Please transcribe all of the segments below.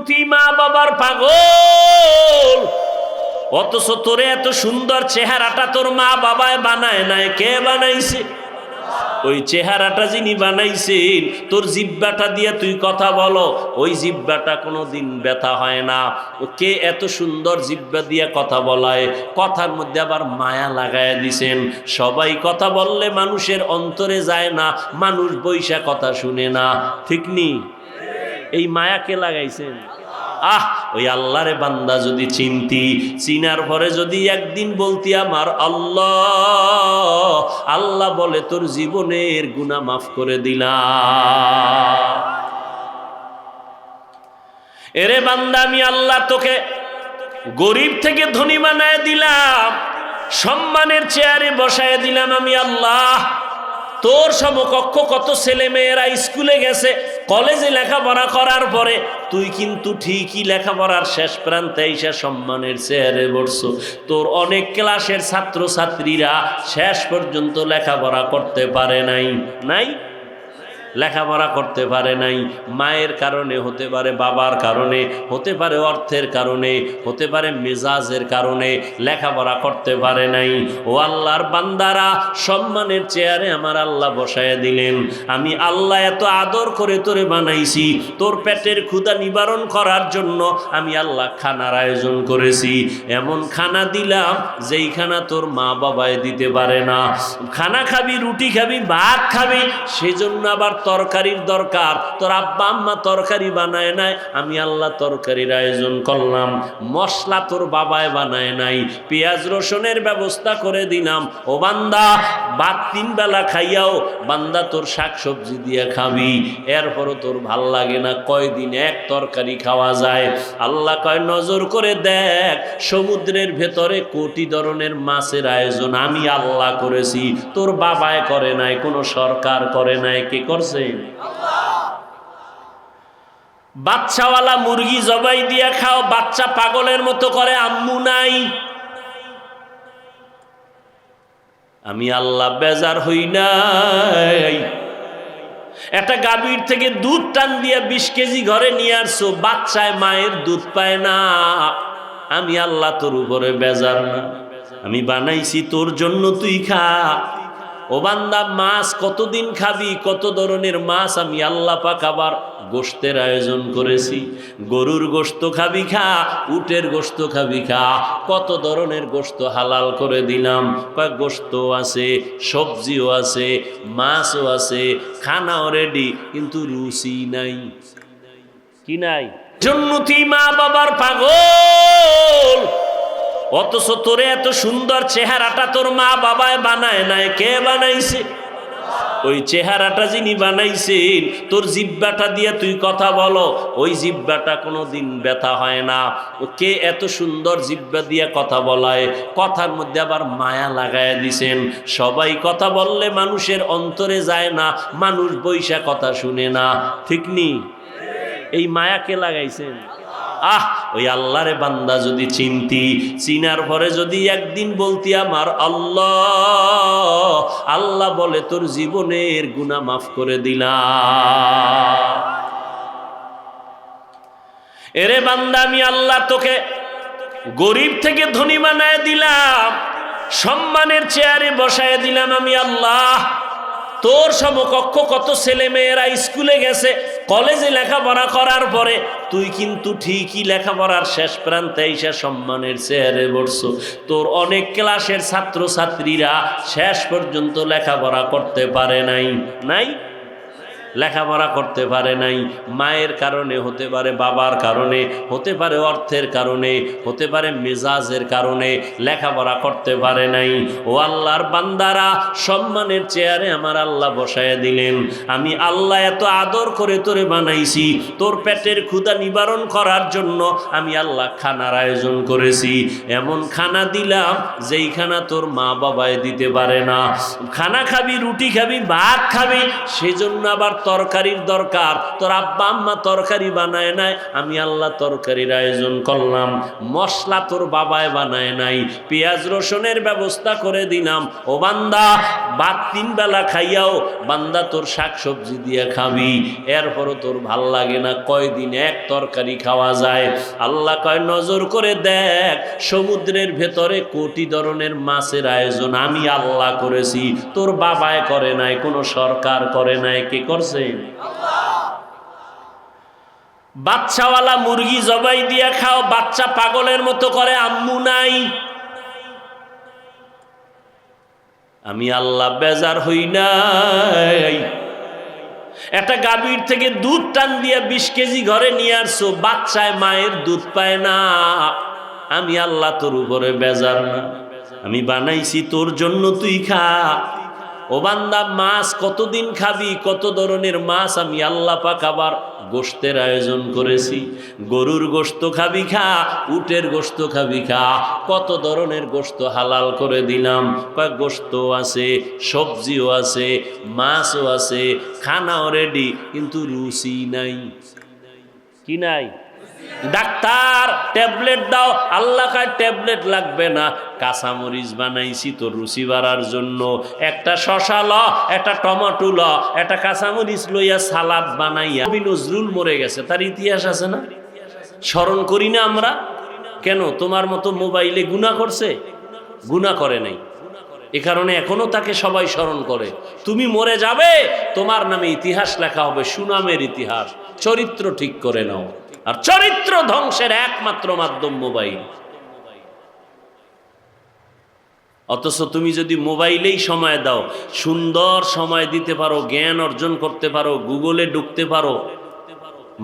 তুই মা বাবার পাগল, অথচ তোরে এত সুন্দর চেহারাটা তোর মা বাবায় বানায় নাই। কে বানাইছে? ওই চেহারাটা যিনি বানাইছেন, তোর জিহ্বাটা দিয়ে তুই কথা বলো, ওই জিহ্বাটা কোনোদিন ব্যথা হয় না। কে এত সুন্দর জিহ্বা দিয়ে কথা বলায়, কথার মধ্যে আবার মায়া লাগায় দিছেন। সবাই কথা বললে মানুষের অন্তরে যায় না, মানুষ বইসা কথা শুনে না, ঠিক নি? এই মায়া কে লাগাইছেন? ওই আল্লাহরে বান্দা যদি চিনতি, চিনার পরে যদি একদিন বলতি আমার আল্লাহ, আল্লাহ বলে তোর জীবনের গুনাহ মাফ করে দিলাম। এরে বান্দা, আমি আল্লাহ তোকে গরিব থেকে ধনী বানায় দিলাম, সম্মানের চেয়ারে বসায় দিলাম। আমি আল্লাহ তোর সমকক্ষ কত ছেলে মেয়েরা স্কুলে গেছে, কলেজে লেখাপড়া করার পরে তুই কিন্তু ঠিকই লেখাপড়ার শেষ প্রান্তে এসে সম্মানের চেয়ারে বসছো। তোর অনেক ক্লাসের ছাত্র ছাত্রীরা শেষ পর্যন্ত লেখাপড়া করতে পারে নাই লেখাপড়া করতে পারে নাই। মায়ের কারণে হতে পারে, বাবার কারণে হতে পারে, অর্থের কারণে হতে পারে, মেজাজের কারণে লেখাপড়া করতে পারে নাই। ও আল্লাহর বান্দারা, সম্মানের চেয়ারে আমার আল্লাহ বসায় দিলেন। আমি আল্লাহ এত আদর করে তোরে বানাইছি, তোর পেটের ক্ষুধা নিবারণ করার জন্য আমি আল্লাহ খানার আয়োজন করেছি। এমন খানা দিলাম যেই খানা তোর মা বাবায় দিতে পারে না। খানা খাবি, রুটি খাবি, ভাত খাবি, সেজন্য আবার তরকারির দরকার। তোর আব্বা আম্মা তরকারি বানায় নাই, আমি আল্লাহ তরকারির আয়োজন করলাম। মশলা তোর বাবায় বানায় নাই, পেঁয়াজ রসুনের ব্যবস্থা করে দিলাম। ও বান্দা, ভাত 3 বেলা খাইয়াও বান্দা তোর শাক সবজি দিয়ে খাবি, এরপরও তোর ভাল লাগে না। কয়দিন এক তরকারি খাওয়া যায়? আল্লাহ কয় নজর করে দেখ, সমুদ্রের ভেতরে কোটি ধরনের মাছের আয়োজন আমি আল্লাহ করেছি, তোর বাবায় করে নাই, কোনো সরকার করে নাই। কে করছে? বাচ্চাওয়ালা মুরগি জবাই দিয়া খাও, বাচ্চা পাগলের মতো করে আম্মু নাই। আমি আল্লাহ বেজার হই নাই। একটা গাভীর থেকে দুধ টান দিয়া 20 কেজি ঘরে নিয়ে আসছো, বাচ্চায় মায়ের দুধ পায় না। আমি আল্লাহ তোর উপরে বেজার না। আমি বানাইছি তোর জন্য, তুই খা। ও বান্দা, মাছ কতদিন খাবি? কত ধরনের মাছ আমি আল্লাহ পাক আবার গোশতের আয়োজন করেছি। গরুর গোশত খাবি খা, উটের গোশত খাবি খা, কত ধরনের গোশত হালাল করে দিলাম। কয়েক গোশত আছে, সবজিও আছে, মাছও আছে, খানাও রেডি, কিন্তু রুচি নাই। কি নাই? জন্নতি মা বাবার পাগল, অথচ তোরে এত সুন্দর চেহারাটা তোর মা বাবায় বানায় নাই। কে বানাইছে? ওই চেহারাটা যিনি বানাইছেন, তোর জিহ্বাটা দিয়ে তুই কথা বলো, ওই জিহ্বাটা কোনোদিন ব্যথা হয় না। কে এত সুন্দর জিহ্বা দিয়ে কথা বলায়, কথার মধ্যে আবার মায়া লাগায় দিছেন। সবাই কথা বললে মানুষের অন্তরে যায় না, মানুষ বইসা কথা শুনে না, ঠিক নি? এই মায়া কে লাগাইছেন? ওই আল্লাহরে বান্দা যদি চিনতি, চিনার পরে যদি একদিন বলতি আমার আল্লাহ, আল্লাহ বলে তোর জীবনের গুনাহ মাফ করে দিলাম। এরে বান্দা, আমি আল্লাহ তোকে গরিব থেকে ধনী বানায় দিলাম, সম্মানের চেয়ারে বসায় দিলাম। আমি আল্লাহ তোর সমকক্ষ কত ছেলে মেয়েরা স্কুলে গেছে, কলেজে লেখাপড়া করার পরে তুই কিন্তু ঠিকই লেখাপড়ার শেষ প্রান্তে এসে সম্মানের চেয়ারে বসছো। তোর অনেক ক্লাসের ছাত্র ছাত্রীরা শেষ পর্যন্ত লেখাপড়া করতে পারে নাই লেখাপড়া করতে পারে নাই। মায়ের কারণে হতে পারে, বাবার কারণে হতে পারে, অর্থের কারণে হতে পারে, মেজাজের কারণে লেখাপড়া করতে পারে নাই। ও আল্লাহর বান্দারা, সম্মানের চেয়ারে আমার আল্লাহ বসায় দিলেন। আমি আল্লাহ এত আদর করে তোরে বানাইছি, তোর পেটের ক্ষুধা নিবারণ করার জন্য আমি আল্লাহ খানার আয়োজন করেছি। এমন খানা দিলাম যেই খানা তোর মা বাবায় দিতে পারে না। খানা খাবি, রুটি খাবি, ভাত খাবি, সেজন্য আবার তরকারির দরকার, তোর আব্বা আম্মা তরকারি বানায় নাই, আমি আল্লাহ তরকারির আয়োজন করলাম। মশলা তোর বাবায় বানায় নাই, পেঁয়াজ রসুনের ব্যবস্থা করে দিলাম। ও বান্দা, ভাত 3 বেলা খাইয়াও বান্দা তোর শাক সবজি দিয়ে খাবি, এরপরও তোর ভাল লাগে না। কয়দিন এক তরকারি খাওয়া যায়? আল্লাহ কয়, নজর করে দেখ, সমুদ্রের ভেতরে কোটি ধরনের মাছের আয়োজন আমি আল্লাহ করেছি, তোর বাবায় করে নাই, কোনো সরকার করে নাই। কে করছে? বাচ্চাওয়ালা মুরগি জবাই দিয়ে খাও, বাচ্চা পাগলের মতো করে, আম্মু নাই। আমি আল্লাহ বেজার হই নাই। একটা গাভীর থেকে দুধ টান দিয়ে 20 কেজি ঘরে নিয়ে আসছো, বাচ্চায় মায়ের দুধ পায় না, আমি আল্লাহ তোর উপরে বেজার না? আমি বানাইছি তোর জন্য, তুই খা। ও বান্দা, মাছ কতদিন খাবি? কত ধরনের মাছ আমি আল্লাহ পাক আবার গোশতের আয়োজন করেছি। গরুর গোশত খাবি খা, উটের গোশত খাবি খা, কত ধরনের গোশত হালাল করে দিলাম। কয়েক গোশত আছে, সবজিও আছে, মাছও আছে, খানাও রেডি, কিন্তু রুচি নাই। কি নাই? ডাক্তার ট্যাবলেট দাও, আল্লাহ কয় ট্যাবলেট লাগবে না, কাঁচামরিচ বানাইছি তোর রুচি বাড়ার জন্য। একটা শশা ল, একটা টমেটো ল, একটা কাঁচামরিচ লইয়া সালাদ বানাইয়া। কবি নজরুল মরে গেছে, তার ইতিহাস আছে না? স্মরণ করি না আমরা কেন? তোমার মতো মোবাইলে গুনাহ করছে? গুনাহ করে নাই, এ কারণে এখনো তাকে সবাই স্মরণ করে। তুমি মরে যাবে, তোমার নামে ইতিহাস লেখা হবে, সুনামের ইতিহাস। চরিত্র ঠিক করে নাও। আর চরিত্র ধ্বংসের একমাত্র মাধ্যম মোবাইল। অথচ তুমি যদি মোবাইলেই সময় দাও, সুন্দর সময় দিতে পারো, জ্ঞান অর্জন করতে পারো, গুগলে ঢুকতে পারো,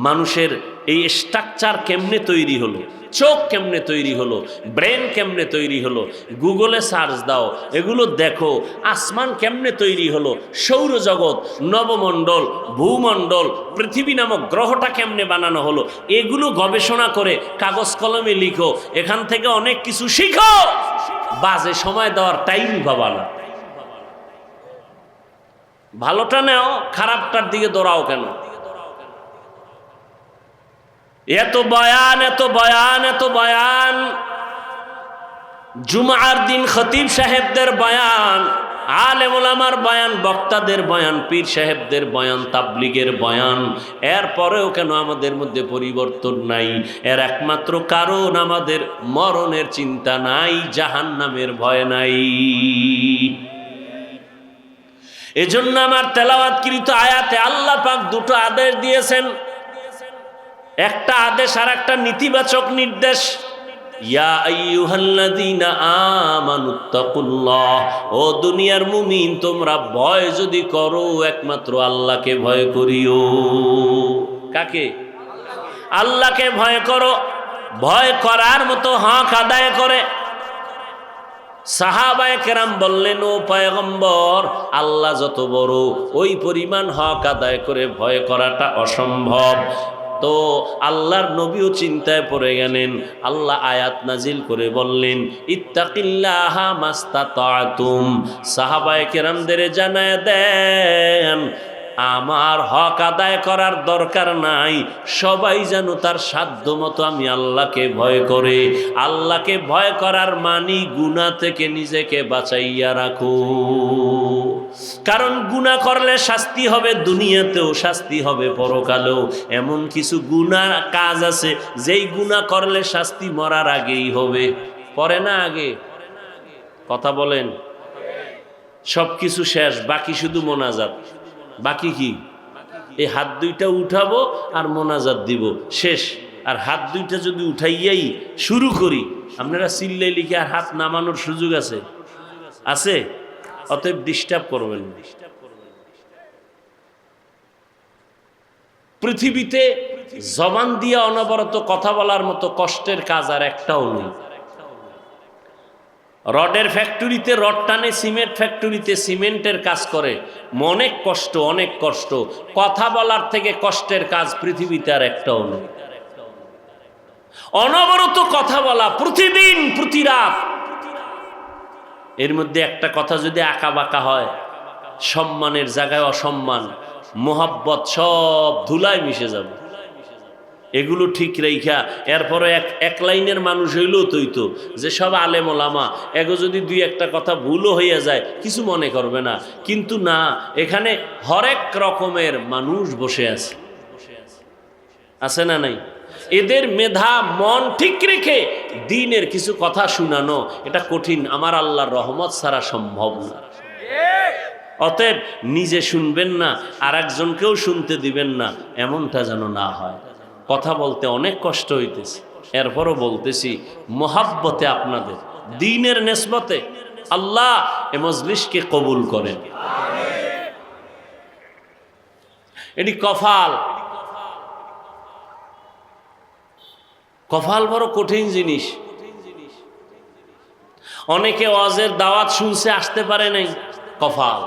মানুষের এই স্ট্রাকচার কেমনে তৈরি হলো, চোখ কেমনে তৈরি হলো, ব্রেন কেমনে তৈরি হলো, গুগলে সার্চ দাও, এগুলো দেখো। আসমান কেমনে তৈরি হলো, সৌরজগৎ, নবমণ্ডল, ভূমণ্ডল, পৃথিবী নামক গ্রহটা কেমনে বানানো হলো, এগুলো গবেষণা করে কাগজ কলমে লিখো। এখান থেকে অনেক কিছু শিখো। বাজে সময় দেওয়ার টাইমই পাবা না। ভালোটা নেও, খারাপটার দিকে দৌড়াও কেন? এত বয়ান, এত বয়ান, এত বয়ান, জুমার দিন খতিব সাহেবদের বয়ান, আলেম ওলামার বয়ান, বক্তাদের বয়ান, পীর সাহেবদের বয়ান, তাবলিগের বয়ান, এরপরেও কেন আমাদের মধ্যে পরিবর্তন নাই? এর একমাত্র কারণ আমাদের মরণের চিন্তা নাই, জাহান্নামের ভয় নাই। এজন্য আমার তেলাওয়াতকৃত আয়াতে আল্লাহ পাক দুটো আদেশ দিয়েছেন, একটা আদেশ আর একটা নেতিবাচক নির্দেশ। ইয়া আইয়ুহাল্লাযীনা আমানুত্তাকুল্লাহ, ও দুনিয়ার মুমিন, তোমরা ভয় যদি করো একমাত্র আল্লাহকে ভয় করিও। কাকে? আল্লাহকে ভয় করো। ভয় করার মতো হক আদায় করে। সাহাবায়ে কেরাম বললেন, ও পয়গম্বর, আল্লাহ যত বড়, ওই পরিমাণ হক আদায় করে ভয় করাটা অসম্ভব। তো আল্লাহর নবীও চিন্তায় পড়ে গেলেন। আল্লাহ আয়াত নাজিল করে বললেন, ইত্তাকিল্লাহা মাস্তাতাতুম। সাহাবায়ে কেরামদের জানায় দেন, আমার হক আদায় করার দরকার নাই, সবাই যেন তার সাধ্য মতো আমি আল্লাহকে ভয় করে। আল্লাহকে ভয় করার মানি গুনাহ থেকে নিজেকে বাঁচাইয়া রাখো। কারণ গুনাহ করলে শাস্তি হবে দুনিয়াতেও, শাস্তি হবে পরকালেও। এমন কিছু গুনাহ কাজ আছে যেই গুনাহ করলে শাস্তি মরার আগেই হবে। পরে না আগে? কথা বলেন। সব কিছু শেষ, বাকি শুধু মোনাজাত। বাকি কি? এই হাত দুইটা উঠাবো আর মোনাজাত দিব, শেষ। আর হাত দুইটা যদি উঠাইয়াই শুরু করি, আপনারা চিল্লাই লিখে আর হাত নামানোর সুযোগ আছে? আছে? অতএব ডিস্টার্ব করবেন না। পৃথিবীতে জবান দিয়ে অনবরত কথা বলার মতো কষ্টের কাজ আর একটাও নেই। রডের ফ্যাক্টরিতে রড টানে, সিমেন্ট ফ্যাক্টরিতে সিমেন্টের কাজ করে, অনেক কষ্ট, অনেক কষ্ট। কথা বলার থেকে কষ্টের কাজ পৃথিবীতে আর একটাও নেই। অনবরত কথা বলা, প্রতিদিন, প্রতি রাত। এর মধ্যে একটা কথা যদি আঁকা বাঁকা হয়, সম্মানের জায়গায় অসম্মান, মোহাব্বত সব ধুলায় মিশে যাবে। এগুলো ঠিক রেখা এরপরে এক লাইনের মানুষ হইলেও তৈতো যে সব আলেম ওলামা এগো যদি দুই একটা কথা ভুলও হইয়া যায় কিছু মনে করবে না, কিন্তু না, এখানে হরেক রকমের মানুষ বসে আছে না নাই? এদের মেধা মন ঠিক রেখে দ্বীনের কিছু কথা শুনানো এটা কঠিন, আমার আল্লাহর রহমত ছাড়া সম্ভব না। অতএব নিজে শুনবেন না, আর একজনকেও শুনতে দিবেন না, এমনটা যেন না হয়। কথা বলতে অনেক কষ্ট হইতেছে, এরপরও বলতেছি মোহাব্বতে আপনাদের দ্বীনের নেসবতে আল্লাহ এ মজলিসকে কবুল করেন। এটি কফাল, কফাল বড় কঠিন জিনিস। অনেকে ওয়াজের দাওয়াত শুনছে আসতে পারে নাই, কফাল।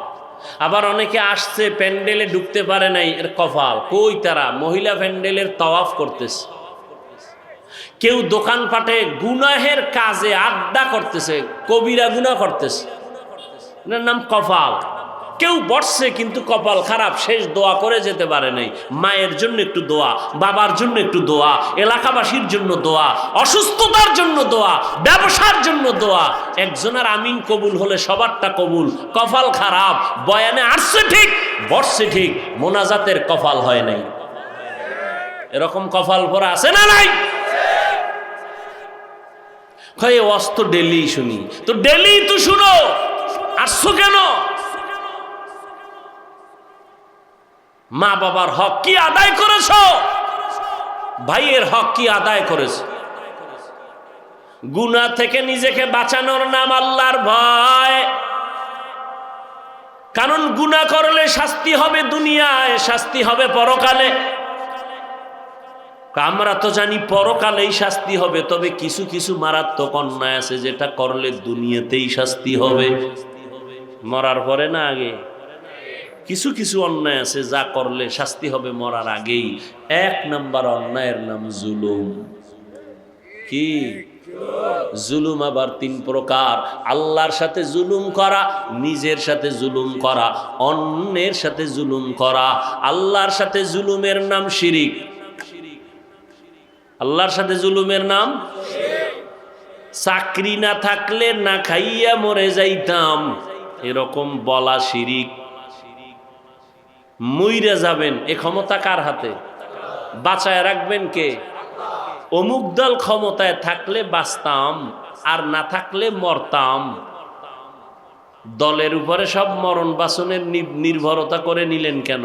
আবার অনেকে আসছে প্যান্ডেলে ঢুকতে পারে নাই, এর কফাল। কই তারা মহিলা প্যান্ডেলের তাওয়াফ করতেছে, কেউ দোকানপাটে গুনাহের কাজে আড্ডা করতেছে, কবিরা গুনাহ করতেছে, এর নাম কফাল। কেউ বসছে কিন্তু কপাল খারাপ, শেষ দোয়া করে যেতে পারে নাই। মায়ের জন্য একটু দোয়া, বাবার জন্য একটু দোয়া, এলাকাবাসীর জন্য দোয়া, অসুস্থতার জন্য দোয়া, ব্যবসার জন্য দোয়া। একজনের আমিন কবুল হলে সবারটা কবুল। কপাল খারাপ, বয়ানে আসছে ঠিক, বসছে ঠিক, মোনাজাতের কপাল হয় নাই। এরকম কপাল ভরা আছে না নাই? কয়ে অস্ত ডেলি শুনি, তো ডেলি তো শুনো, আসছো কেন? মা বাবার হক কি আদায় করেছ? ভাইয়ের হক কি আদায় করেছ? গুনাহ থেকে নিজেকে বাঁচানোর নাম আল্লাহর ভয়। কারণ গুনাহ করলে শাস্তি হবে দুনিয়ায়, শাস্তি হবে পরকালে। আমরা তো জানি পরকালেই শাস্তি হবে, তবে কিছু কিছু মারাত্মক অন্যায় আছে যেটা করলে দুনিয়াতেই শাস্তি হবে, মরার পরে না আগে। কিছু কিছু অন্যায় আছে যা করলে শাস্তি হবে মরার আগেই। এক নাম্বার অন্যায়ের নাম জুলুম। কি জুলুম? আবার তিন প্রকার। আল্লাহর সাথে জুলুম করা, নিজের সাথে জুলুম করা, অন্যের সাথে জুলুম করা। আল্লাহর সাথে জুলুমের নাম শিরিক। আল্লাহর সাথে জুলুমের নাম চাকরি না থাকলে না খাইয়া মরে যাইতাম, এরকম বলা শিরিক। মইরা যাবেন এ ক্ষমতা কার হাতে? বাঁচায় রাখবেন কে? অমুক দল ক্ষমতায় থাকলে বাঁচতাম, আর না থাকলে মরতাম। দলের উপরে সব মরণ বাসনের নির্ভরতা করে নিলেন কেন?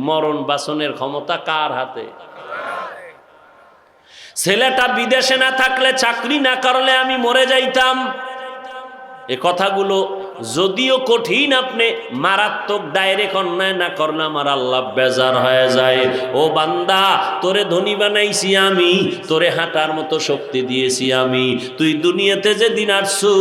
মরণ বাসনের ক্ষমতা কার হাতে? ছেলেটা বিদেশে না থাকলে, চাকরি না করলে আমি মরে যাইতাম। এ কথাগুলো যদিও কঠিন, আপনি মারাত্মক ডাইরেক্ট অন্যায় না করলে আমার আল্লাহ বেজার হয়ে যায়। ও বান্দা, তোরে ধনী বানাইছি আমি, তোরে হাঁটার মতো শক্তি দিয়েছি আমি। তুই দুনিয়াতে যে দিন আসছু,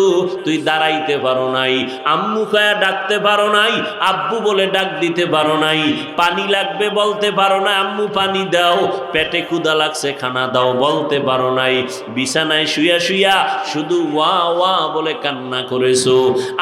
তুই দাঁড়াইতে পারো নাই, আম্মু কয়া ডাকতে পারো নাই, আব্বু বলে ডাক দিতে পারো নাই, পানি লাগবে বলতে পারো না, আম্মু পানি দাও, পেটে ক্ষুধা লাগছে খানা দাও বলতে পারো নাই, বিছানায় শুয়া শুয়া শুধু ওয়া ওয়া বলে কান্না করেছো।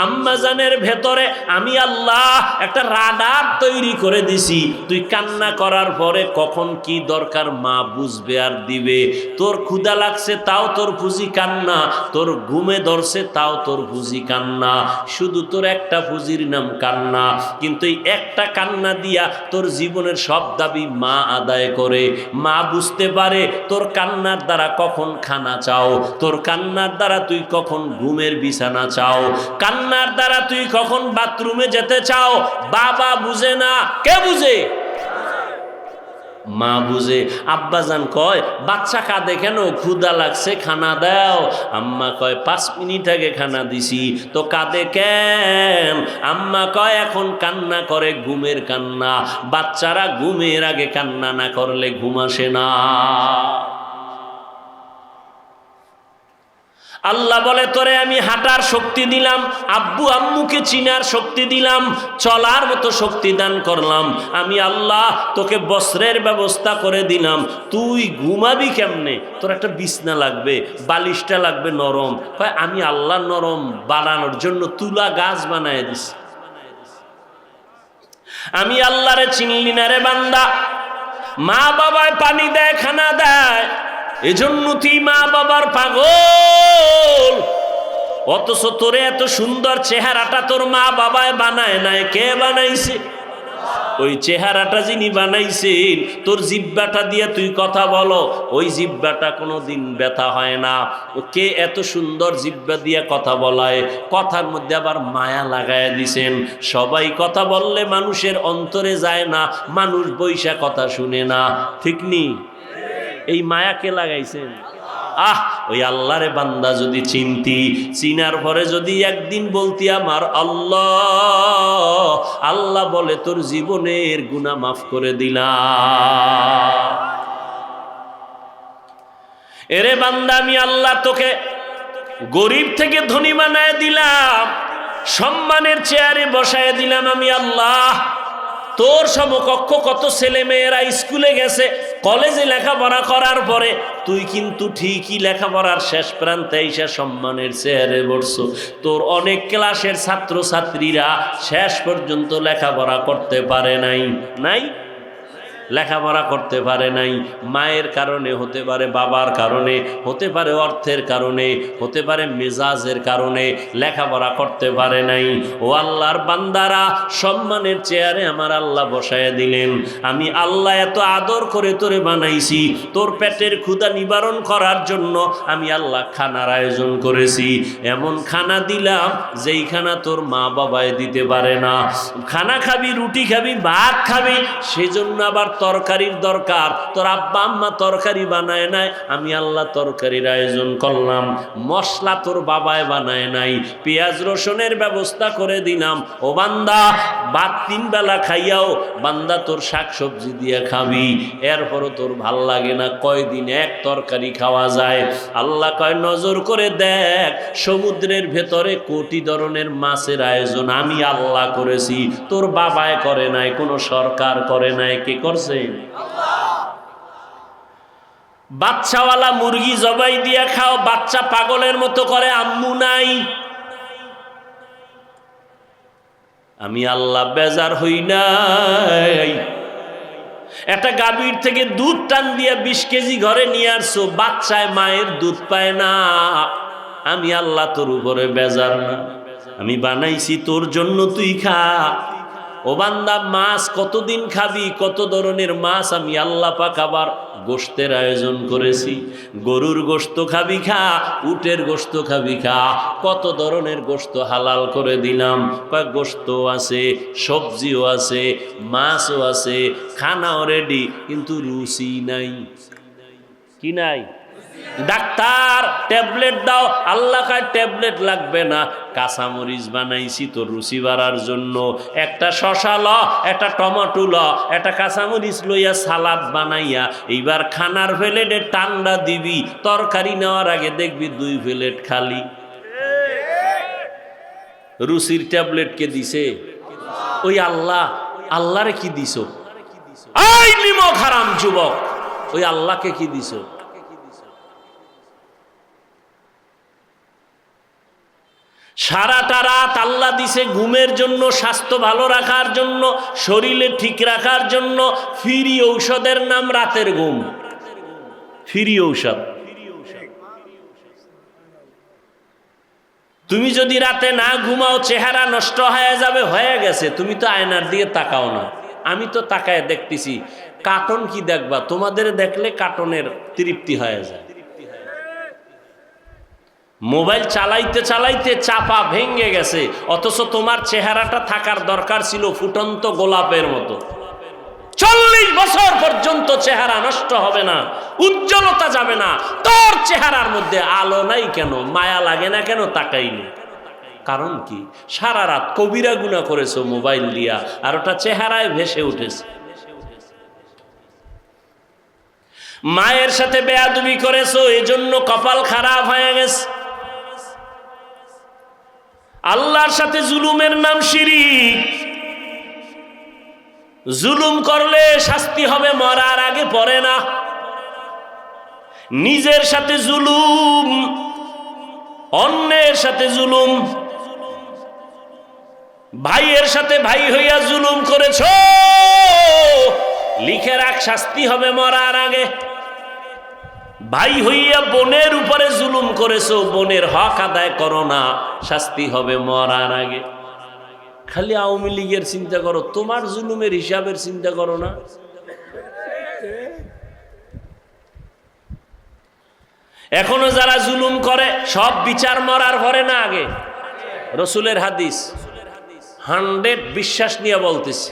আম্মাজানের ভেতরে আমি আল্লাহ একটা রাডার তৈরি করে দিছি, তুই কান্না করার পরে কখন কি দরকার মা বুঝবে আর দিবে। তোর ক্ষুধা লাগছে তাও তোর ফুজি কান্না, তোর ঘুমে ধরছে তাও তোর ফুজি কান্না, শুধু তোর একটা ফুজির নাম কান্না। কিন্তু এই একটা কান্না দিয়া তোর জীবনের সব দাবি মা আদায় করে। মা বুঝতে পারে তোর কান্নার দ্বারা কখন খানা চাও, তোর কান্নার দ্বারা তুই কখন ঘুমের বিছানা চাও, কান্নার দ্বারা তুই কখন বাথরুমে যেতে চাও। বাবা বুঝে না, কে বুঝে? মা বুঝে। আব্বাজান কয় বাচ্চা কাঁদে কেন? ক্ষুধা লাগছে খানা দাও। আম্মা কয় 5 মিনিট আগে খানা দিছি, তো কাঁদে কেন? আম্মা কয় এখন কান্না করে ঘুমের কান্না। বাচ্চারা ঘুমের আগে কান্না না করলে ঘুম আসে না। আল্লাহ বলে তোরে আমি হাঁটার শক্তি দিলাম, আব্বু আম্মুকে চিনার শক্তি দিলাম, চলার মতো শক্তি দান করলাম। আমি আল্লাহ তোকে বস্ত্রের ব্যবস্থা করে দিলাম, তুই ঘুমাবি কেমনে? তোর একটা বিছনা লাগবে, বালিশটা লাগবে নরম। আমি আল্লাহ নরম বানানোর জন্য তুলা গাছ বানায় দিছি। আমি আল্লাহরে চিনলি না রে বান্দা। মা বাবায় পানি দেয়, খানা দেয়, এজন্য তুই মা বাবার পাগল। অথচ তোরে এত সুন্দর চেহারাটা তোর মা বাবায় বানায় নাই, কে বানাইছে? ওই চেহারাটা যিনি বানাইছেন, তোর জিহ্বাটা দিয়ে তুই কথা বলো, ওই জিহ্বাটা কোনোদিন ব্যথা হয় না। কে এত সুন্দর জিহ্বা দিয়ে কথা বলায়, কথার মধ্যে আবার মায়া লাগায় দিছেন। সবাই কথা বললে মানুষের অন্তরে যায় না, মানুষ বৈশা কথা শুনে না, ঠিক নি? এই মায়া কে লাগাইছেন? ওই আল্লাহরে বান্দা যদি চিনতি, চিনার পরে যদি একদিন বলতি আমার আল্লাহ, আল্লাহ বলে তোর জীবনের গুনাহ মাফ করে দিলাম। এরে বান্দা, আমি আল্লাহ তোকে গরিব থেকে ধনী বানায় দিলাম, সম্মানের চেয়ারে বসায় দিলাম আমি আল্লাহ। তোর সমকক্ষ কত ছেলে মেয়েরা স্কুলে গেছে, কলেজে লেখাপড়া করার পরে তুই কিন্তু ঠিকই লেখাপড়ার শেষ প্রান্তে এসে সম্মানের চেয়ারে বসছো। তোর অনেক ক্লাসের ছাত্র ছাত্রীরা শেষ পর্যন্ত লেখাপড়া করতে পারে নাই লেখাপড়া করতে পারে নাই। মায়ের কারণে হতে পারে, বাবার কারণে হতে পারে, অর্থের কারণে হতে পারে, মেজাজের কারণে লেখাপড়া করতে পারে নাই। ও আল্লাহর বান্দারা, সম্মানের চেয়ারে আমার আল্লাহ বসায় দিলেন। আমি আল্লাহ এত আদর করে তোরে বানাইছি, তোর পেটের ক্ষুধা নিবারণ করার জন্য আমি আল্লাহ খানার আয়োজন করেছি। এমন খানা দিলাম যেই খানা তোর মা বাবায় দিতে পারে না। খানা খাবি, রুটি খাবি, ভাত খাবি, সেজন্য আবার তরকারির দরকার। তোর আব্বা আম্মা তরকারি বানায় নাই, আমি আল্লাহ তরকারির আয়োজন করলাম। মশলা তোর বাবায় বানায় নাই, পেঁয়াজ রসুনের ব্যবস্থা করে দিলাম। ও বান্দা, ভাত 3 বেলা খাইয়াও বান্দা তোর শাক সবজি দিয়ে খাবি, এরপরও তোর ভাল লাগে না। কয়দিন এক তরকারি খাওয়া যায়? আল্লাহ কয় নজর করে দেখ, সমুদ্রের ভেতরে কোটি ধরনের মাছের আয়োজন আমি আল্লাহ করেছি, তোর বাবায় করে নাই, কোনো সরকার করে নাই। কে করছে? বাচ্চাওয়ালা মুরগি জবাই দিয়া খাও, বাচ্চা পাগলের মতো করে, আম্মু নাই। আমি আল্লাহ বেজার হই নাই। একটা গাভীর থেকে দুধ টান দিয়া 20 কেজি ঘরে নিয়ে আসছো, বাচ্চায় মায়ের দুধ পায় না। আমি আল্লাহ তোর উপরে বেজার না, আমি বানাইছি তোর জন্য, তুই খা। ও বান্দা, মাছ কতদিন খাবি? কত ধরনের মাছ আমি আল্লাহ পাক আবার গোশতের আয়োজন করেছি। গরুর গোশত খাবি খা, উটের গোশত খাবি খা, কত ধরনের গোশত হালাল করে দিলাম। কয়েক গোশত আছে, সবজিও আছে, মাছও আছে, খানাও রেডি, কিন্তু রুচি নাই। কি নাই? ডাক্তার ট্যাবলেট দাও, আল্লাহ কয় ট্যাবলেট লাগবে না, কাঁচামরিচ বানাইছি তোর রুচি বাড়ার জন্য। একটা শশা ল, একটা টমেটো ল, একটা কাঁচামরিচ লইয়া সালাদ বানাইয়া এইবার খানার প্লেটে টান্ডা দিবি, তরকারি নেওয়ার আগে দেখবি 2 প্লেট খালি। রুচির ট্যাবলেট কে দিছে? ওই আল্লাহ। আল্লাহরে কি দিছ? এই নিমক হারাম যুবক, ওই আল্লাহকে কি দিছ? সারাটা রাত আল্লাহ দিছে ঘুমের জন্য, স্বাস্থ্য ভালো রাখার জন্য, শরীরে ঠিক রাখার জন্য। ফ্রি ঔষধের নাম রাতের ঘুম, ফ্রি ঔষধ। তুমি যদি রাতে না ঘুমাও, চেহারা নষ্ট হয়ে যাবে, হয়ে গেছে। তুমি তো আয়নার দিকে তাকাও না, আমি তো তাকায় দেখতেছি। কার্টুন কি দেখবা? তোমাদের দেখলে কার্টুনের তৃপ্তি হয়ে যায়। মোবাইল চালাইতে চালাইতে চাপা ভেঙে গেছে, অথচ তোমার চেহারাটা থাকার দরকার ছিল ফুটন্ত গোলাপের মতো। 40 বছর পর্যন্ত চেহারা নষ্ট হবে না, উজ্জ্বলতা যাবে না। তোর চেহারার মধ্যে আলো নাই কেন? মায়া লাগে না কেন? তাকাইনি। কারণ কি? সারা রাত কবিরা গুনাহ করেছো মোবাইল দিয়া, আর ওটা চেহারায় ভেসে উঠেছে। মায়ের সাথে বেয়াদবি করেছো, এজন্য কপাল খারাপ হয়ে গেছে। আল্লাহর সাথে জুলুমের নাম শিরক। জুলুম করলে শাস্তি হবে মরার আগে, পড়ে না। নিজের সাথে জুলুম, অন্যের সাথে জুলুম। ভাইয়ের সাথে ভাই হইয়া জুলুম করেছো, লিখে রাখ শাস্তি হবে মরার আগে। ভাই হইয়া বোনের উপরে জুলুম করেছো, বোনের হক আদায় করো না, শাস্তি হবে মরার আগে। খালি আওয়ামী লীগের চিন্তা করো, তোমার জুলুমের হিসাবের চিন্তা করো না। এখনো যারা জুলুম করে সব বিচার মরার পরে না আগে। রসুলের হাদিস 100 বিশ্বাস নিয়ে বলতেছি,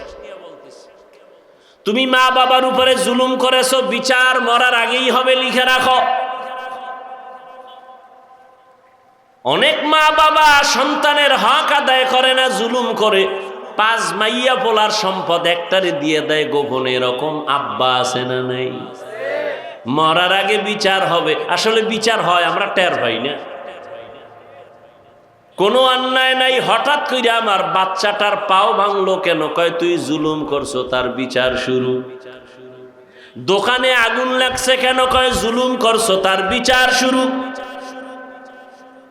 তুমি মা বাবার উপরে জুলুম করেছো, বিচার মরার আগেই হবে, লিখে রাখো। অনেক মা বাবা সন্তানের হক আদায় করে না, জুলুম করে। 5 মাইয়া পোলার সম্পদ একটারে দিয়ে দেয় গোপনে, এরকম আব্বা আছে না নাই? মরার আগে বিচার হবে। আসলে বিচার হয়, আমরা টের পাই না। কোনো অন্যায় নাই, হঠাৎ করে আমার বাচ্চাটার পাও ভাঙলো কেন? কয় তুই জুলুম করছো, তার বিচার শুরু। দোকানে আগুন লাগছে কেন? কয় জুলুম করছো, তার বিচার শুরু।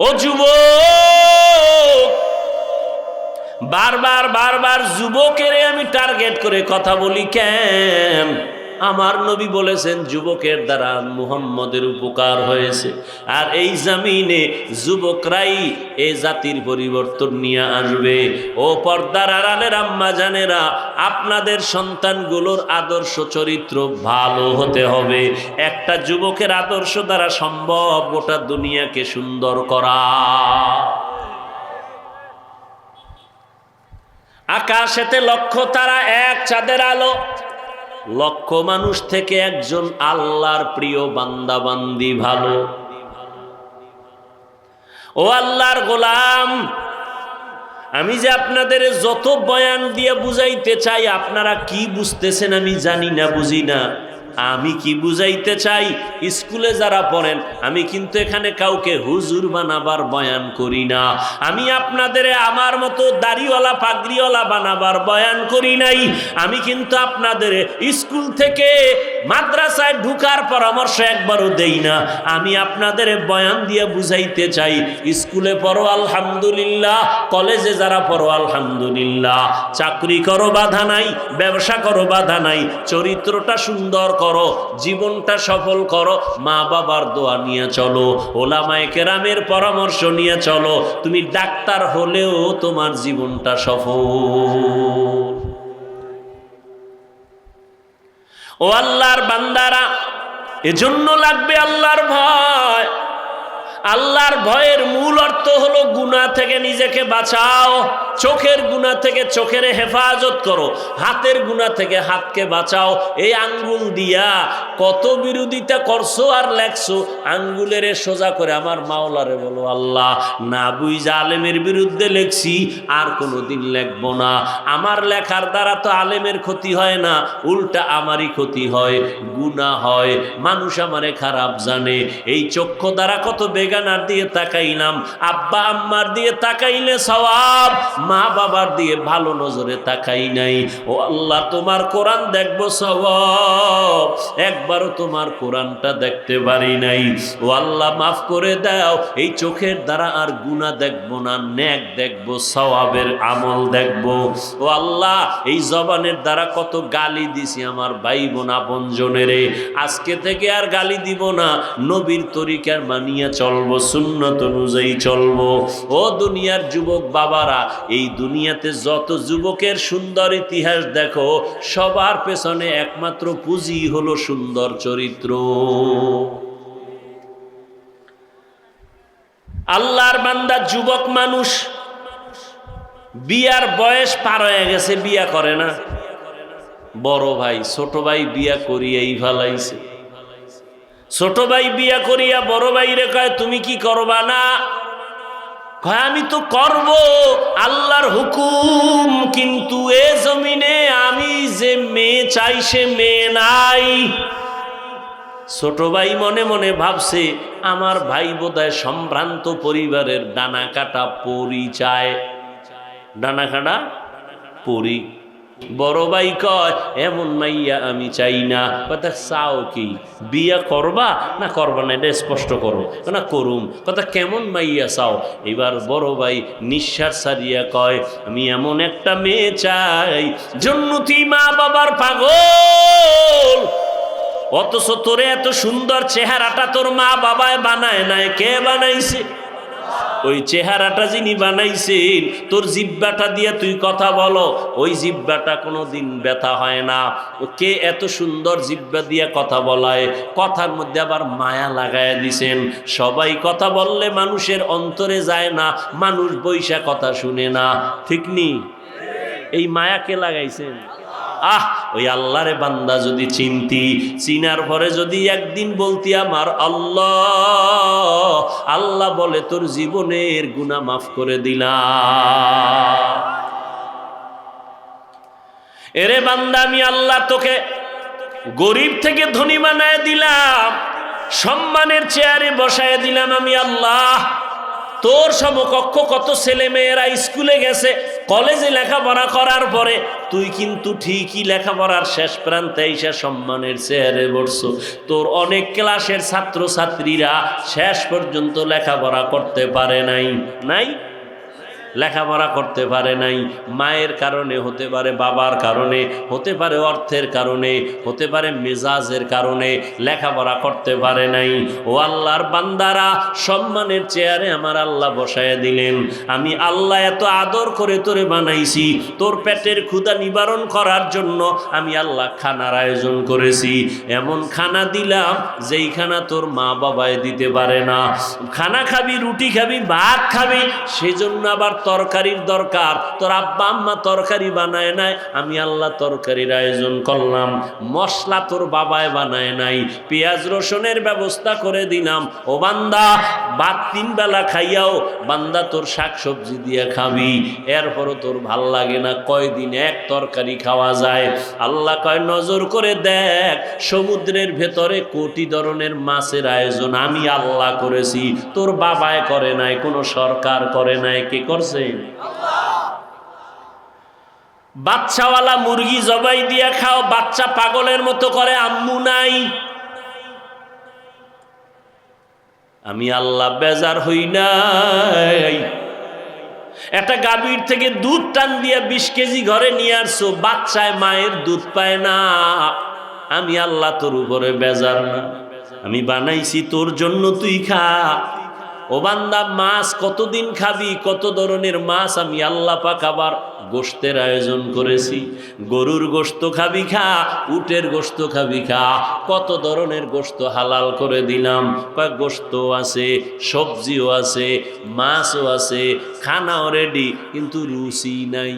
ও যুবক, বারবার যুবকের আমি টার্গেট করে কথা বলি কেন? আমার নবী বলেছেন যুবকের দ্বারা মুহাম্মদের উপকার হয়েছে, আর এই জমিনে যুবকরাই এই জাতির পরিবর্তন নিয়ে আসবে। ও পর্দার আড়ালের আম্মা জানেরা, আপনাদের সন্তানগুলোর আদর্শ চরিত্র ভালো হতে হবে। একটা যুবকের আদর্শ দ্বারা সম্ভব গোটা দুনিয়াকে সুন্দর করা। আকাশেতে লক্ষ তারা, এক চাঁদের আলো। লক্ষ মানুষ থেকে একজন আল্লাহর প্রিয় বান্দা বান্দি ভালো। ও আল্লাহর গোলাম, আমি যে আপনাদের যত বয়ান দিয়ে বুঝাইতে চাই, আপনারা কি বুঝতেছেন আমি জানি না, বুঝি না। আমি কি বুঝাইতে চাই, স্কুলে যারা পড়েন, আমি কিন্তু এখানে কাউকে হুজুর বানাবার বয়ান করি না। আমি আপনাদের আমার মতো দাড়িওয়ালা পাগড়িওয়ালা বানাবার বয়ান করি নাই। আমি কিন্তু আপনাদের স্কুল থেকে মাদ্রাসায় ঢুকার পরামর্শ একবারও দেই না। আমি আপনাদের বয়ান দিয়ে বুঝাইতে চাই, স্কুলে পড়ো আলহামদুলিল্লাহ, কলেজে যারা পড়ো আলহামদুলিল্লাহ, চাকরি করো বাধা নাই, ব্যবসা করো বাধা নাই, চরিত্রটা সুন্দর করো, জীবনটা সফল করো, মা বাবার দোয়া নিয়ে চলো, ওলামায়ে কেরামের পরামর্শ নিয়ে চলো। তুমি ডাক্তার হলেও তোমার জীবনটা সফল। ও আল্লাহর বান্দারা, এজন্য লাগবে আল্লাহর ভয়। আল্লাহর ভয়ের মূল অর্থ হলো গুনাহ থেকে নিজেকে বাঁচাও। চোখের গুনাহ থেকে চোখের হেফাজত করো, হাতের গুনাহ থেকে হাতকে বাঁচাও। এই আঙ্গুল দিয়া কত বিরোধিতা করছো আর লেখছো, আঙ্গুলের সোজা করে আমার মাওলারে বলো, আল্লাহ না বুঝা আলেমের বিরুদ্ধে লেখছি, আর কোনোদিন লেখবো না। আমার লেখার দ্বারা তো আলেমের ক্ষতি হয় না, উল্টা আমারই ক্ষতি হয়, গুনাহ হয়, মানুষ আমারে খারাপ জানে। এই চক্ষু দ্বারা কত বেগানার দিয়ে তাকাইলাম, আব্বা আম্মার দিয়ে তাকাইলে সওয়াব, মা বাবার দিয়ে ভালো নজরে তাকাই নাই। ও আল্লাহ, তোমার কোরআন দেখবো সওয়াব, একবারও তোমার কোরআনটা দেখতে পারি নাই। ও আল্লাহ মাফ করে দাও, এই চোখের দ্বারা আর গুনাহ দেখবো না, নেক দেখবো, সওয়াবের আমল দেখবো। ও আল্লাহ, এই জবানের দ্বারা কত গালি দিছি আমার ভাই বোন আপনজনেরে, আজকে থেকে আর গালি দিব না, নবীর তরিকার মানিয়া চলবো, সুন্নত অনুযায়ী চলবো। ও দুনিয়ার যুবক বাবারা, এই দুনিয়াতে যত যুবকের সুন্দর ইতিহাস দেখো, সবার পেছনে একমাত্র পুঁজি হলো সুন্দর চরিত্র। আল্লাহর বান্দা যুবক মানুষ বিয়ার বয়স পার হয়ে গেছে, বিয়া করে না। বড় ভাই ছোট ভাই বিয়া করিয়াই ফেলাইছে। ছোট ভাই বিয়া করিয়া বড় ভাইরে কয় তুমি কি করবা না? কয় আমি তো করব, আল্লাহর হুকুম, কিন্তু এ জমিনে আমি যে মেয়ে চাই সে মেয়ে নাই। ছোট ভাই মনে মনে ভাবছে, আমার ভাই বোধহয় সম্ভ্রান্ত পরিবারের ডানা কাটা পরি চায়। ডানা কাটা পরি, বড় ভাই কয় এমন মাইয়া আমি চাই না। কথা চাও কি, বিয়া করবা না করবা না, এটা স্পষ্ট করো না। করুম। কথা কেমন মাইয়া চাও? এবার বড় ভাই নিঃশ্বাস ছাড়িয়া কয় আমি এমন একটা মেয়ে চাই জন্নতি মা বাবার পাগল, অথচ তোরে এত সুন্দর চেহারাটা তোর মা বাবায় বানায় নাই, কে বানাইছে? ওই চেহারাটা যিনি বানাইছেন, তোর জিব্বাটা দিয়ে তুই কথা বলো, ওই জিব্বাটা কোনোদিন ব্যথা হয় না। ও কে এত সুন্দর জিব্বা দিয়ে কথা বলায়, কথার মধ্যে আবার মায়া লাগায় দিছেন। সবাই কথা বললে মানুষের অন্তরে যায় না, মানুষ বৈশা কথা শুনে না, ঠিক নি? এই মায়া কে লাগাইছেন? ওই আল্লাহরে বান্দা যদি চিনতি, চিনার পরে যদি একদিন বলতি আমার আল্লাহ, আল্লাহ বলে তোর জীবনের গুনাহ মাফ করে দিলাম। এরে বান্দা আমি আল্লাহ তোকে গরিব থেকে ধনী বানায় দিলাম, সম্মানের চেয়ারে বসায় দিলাম আমি আল্লাহ। তোর সমকক্ষ কত ছেলে মেয়েরা স্কুলে গেছে, কলেজে লেখাপড়া করার পরে তুই কিন্তু ঠিকই লেখাপড়ার শেষ প্রান্তে এসে সম্মানের চেয়ারে বসছো। তোর অনেক ক্লাসের ছাত্র ছাত্রীরা শেষ পর্যন্ত লেখাপড়া করতে পারে নাই লেখাপড়া করতে পারে নাই। মায়ের কারণে হতে পারে, বাবার কারণে হতে পারে, অর্থের কারণে হতে পারে, মেজাজের কারণে লেখাপড়া করতে পারে নাই। ও আল্লাহর বান্দারা, সম্মানের চেয়ারে আমার আল্লাহ বসায় দিলেন। আমি আল্লাহ এত আদর করে তোরে বানাইছি, তোর পেটের ক্ষুধা নিবারণ করার জন্য আমি আল্লাহ খানার আয়োজন করেছি। এমন খানা দিলাম যেই খানা তোর মা বাবায় দিতে পারে না। খানা খাবি, রুটি খাবি, ভাত খাবি, সেজন্য আবার তরকারির দরকার। তোর আব্বা আম্মা তরকারি বানায় নাই, আমি আল্লাহ তরকারির আয়োজন করলাম। মশলা তোর বাবায় বানায় নাই, পেঁয়াজ রসুনের ব্যবস্থা করে দিলাম। ও বান্দা, ভাত 3 বেলা খাইয়াও বান্দা তোর শাকসবজি দিয়ে খাবি, এরপরও তোর ভাল লাগে না। কয়দিন এক তরকারি খাওয়া যায়? আল্লাহ কয় নজর করে দেখ, সমুদ্রের ভেতরে কোটি ধরনের মাছের আয়োজন আমি আল্লাহ করেছি, তোর বাবায় করে নাই, কোনো সরকার করে নাই। কে করছে? বাচ্চাওয়ালা মুরগি জবাই দিয়া খাও, বাচ্চা পাগলের মতো করে আম্মু নাই। আমি আল্লাহ বেজার হই নাই। একটা গাভীর থেকে দুধ টান দিয়া 20 কেজি ঘরে নিয়ে আসছো, বাচ্চায় মায়ের দুধ পায় না। আমি আল্লাহ তোর উপরে বেজার না, আমি বানাইছি তোর জন্য, তুই খা। ও বান্দা, মাছ কতদিন খাবি? কত ধরনের মাছ আমি আল্লাহ পাক আবার গোশতের আয়োজন করেছি। গরুর গোশত খাবি খা, উটের গোশত খাবি খা, কত ধরনের গোশত হালাল করে দিলাম। কয়েক গোশত আছে, সবজিও আছে, মাছও আছে, খানাও রেডি, কিন্তু রুচি নাই।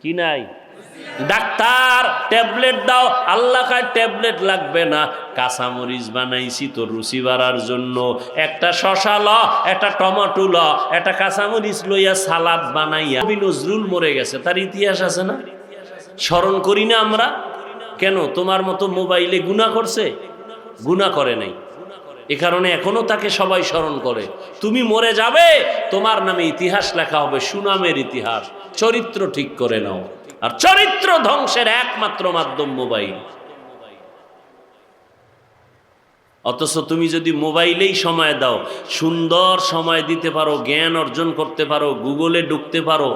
কি নাই? ডাক্তার ট্যাবলেট দাও, আল্লাহ কার ট্যাবলেট লাগবে না, কাঁচামরিচ বানাইছি তোর রুচি বাড়ার জন্য। একটা শশা ল, একটা টমেটো ল, একটা কাঁচামরিচ লইয়া সালাদ বানাইয়া। কবি নজরুল মরে গেছে, তার ইতিহাস আছে না? স্মরণ করি না আমরা কেন? তোমার মতো মোবাইলে গুনাহ করছে? গুনাহ করে নাই, এ কারণে এখনো তাকে সবাই স্মরণ করে। তুমি মরে যাবে, তোমার নামে ইতিহাস লেখা হবে, সুনামের ইতিহাস। চরিত্র ঠিক করে নাও। আর চরিত্র ধ্বংসের একমাত্র মাধ্যম মোবাইল। অথচ তুমি যদি মোবাইলেই সময় দাও, সুন্দর সময় দিতে পারো, জ্ঞান অর্জন করতে পারো, গুগলে ঢুকতে পারো,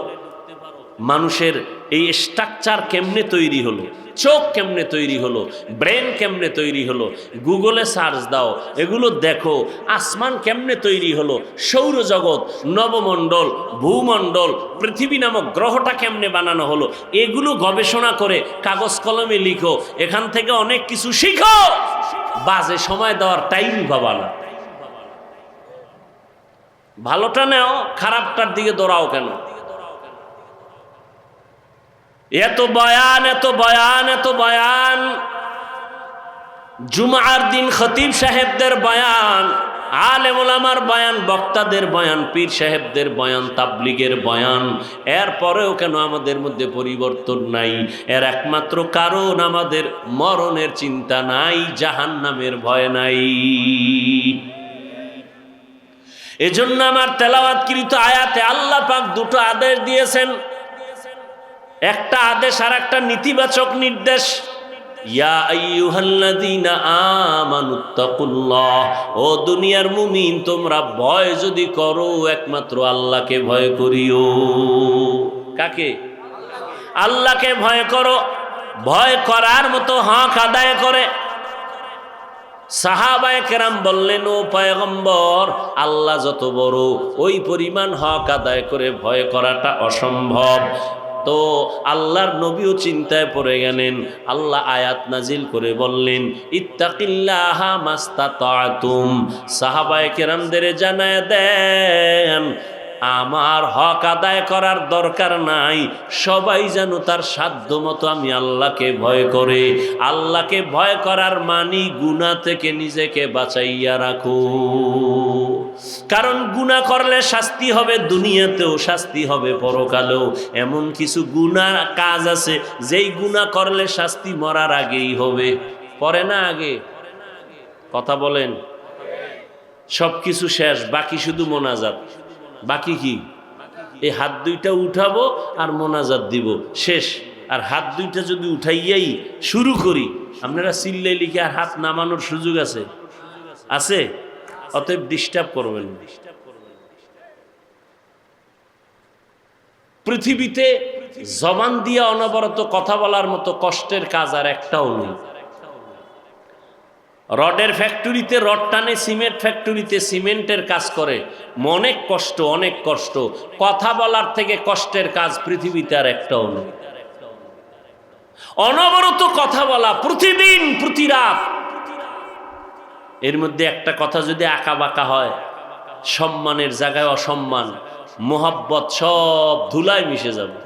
মানুষের এই স্ট্রাকচার কেমনে তৈরি হলো, চোখ কেমনে তৈরি হলো, ব্রেন কেমনে তৈরি হলো, গুগলে সার্চ দাও, এগুলো দেখো। আসমান কেমনে তৈরি হলো, সৌরজগৎ, নবমণ্ডল, ভূমণ্ডল, পৃথিবী নামক গ্রহটা কেমনে বানানো হলো, এগুলো গবেষণা করে কাগজ কলমে লিখো। এখান থেকে অনেক কিছু শিখো। বাজে সময় দেওয়ার টাইম পাবা না। ভালোটা নেও, খারাপটার দিকে দৌড়াও কেন? এত বয়ান, এত বয়ান, এত বয়ান, জুমার দিন খতিব সাহেবদের বয়ান, আলেম ওলামার বয়ান, বক্তাদের বয়ান, পীর সাহেবদের বয়ান, তাবলিগের বয়ান, এরপরেও কেন আমাদের মধ্যে পরিবর্তন নাই? এর একমাত্র কারণ আমাদের মরণের চিন্তা নাই, জাহান্নামের ভয় নাই। এজন্য আমার তেলাওয়াতকৃত আয়াতে আল্লাহ পাক দুটো আদেশ দিয়েছেন। একটা আদেশ আর একটা নেতিবাচক নির্দেশ। ইয়া আইয়ুহাল্লাযীনা আমানুত্তাকুল্লাহ, ও দুনিয়ার মুমিন তোমরা ভয় যদি করো একমাত্র আল্লাহকে ভয় করিও। কাকে? আল্লাহকে ভয় করো। ভয় করার মতো হক আদায় করে। সাহাবায়ে কেরাম বললেন, ও পয়গম্বর, আল্লাহ যত বড় ওই পরিমাণ হক আদায় করে ভয় করাটা অসম্ভব। তো আল্লাহর নবীও চিন্তায় পড়ে গেলেন। আল্লাহ আয়াত নাজিল করে বললেন, ইত্তাকিল্লাহা মাস্তাতাতুম। সাহাবায়ে কেরামদের জানায় দেন, আমার হক আদায় করার দরকার নাই, সবাই যেন তার সাধ্য মতো আমি আল্লাহকে ভয় করে। আল্লাহকে ভয় করার মানি গুনাহ থেকে নিজেকে বাঁচাইয়া রাখো। কারণ গুনাহ করলে শাস্তি হবে দুনিয়াতেও, শাস্তি হবে পরকালেও। এমন কিছু গুনাহ কাজ আছে যেই গুনাহ করলে শাস্তি মরার আগেই হবে। পরে না আগে? কথা বলেন। সব কিছু শেষ, বাকি শুধু মোনাজাত। বাকি কি? এই হাত দুইটা উঠাবো আর মোনাজাত দিব, শেষ। আর হাত দুইটা যদি উঠাইয়াই শুরু করি, আপনারা চিল্লাই লিখে আর হাত নামানোর সুযোগ আছে? আছে? অতএব ডিস্টার্ব করবেন। পৃথিবীতে জবান দিয়ে অনবরত কথা বলার মতো কষ্টের কাজ আর একটাও নেই। রডের ফ্যাক্টরিতে রড টানে, সিমেন্ট ফ্যাক্টরিতে সিমেন্টের কাজ করে, অনেক কষ্ট, অনেক কষ্ট। কথা বলার থেকে কষ্টের কাজ পৃথিবীতে আর একটাও নেই। অনবরত কথা বলা, প্রতিদিন, প্রতি রাত। এর মধ্যে একটা কথা যদি আঁকা বাঁকা হয়, সম্মানের জায়গায় অসম্মান, মোহাব্বত সব ধুলায় মিশে যাবে।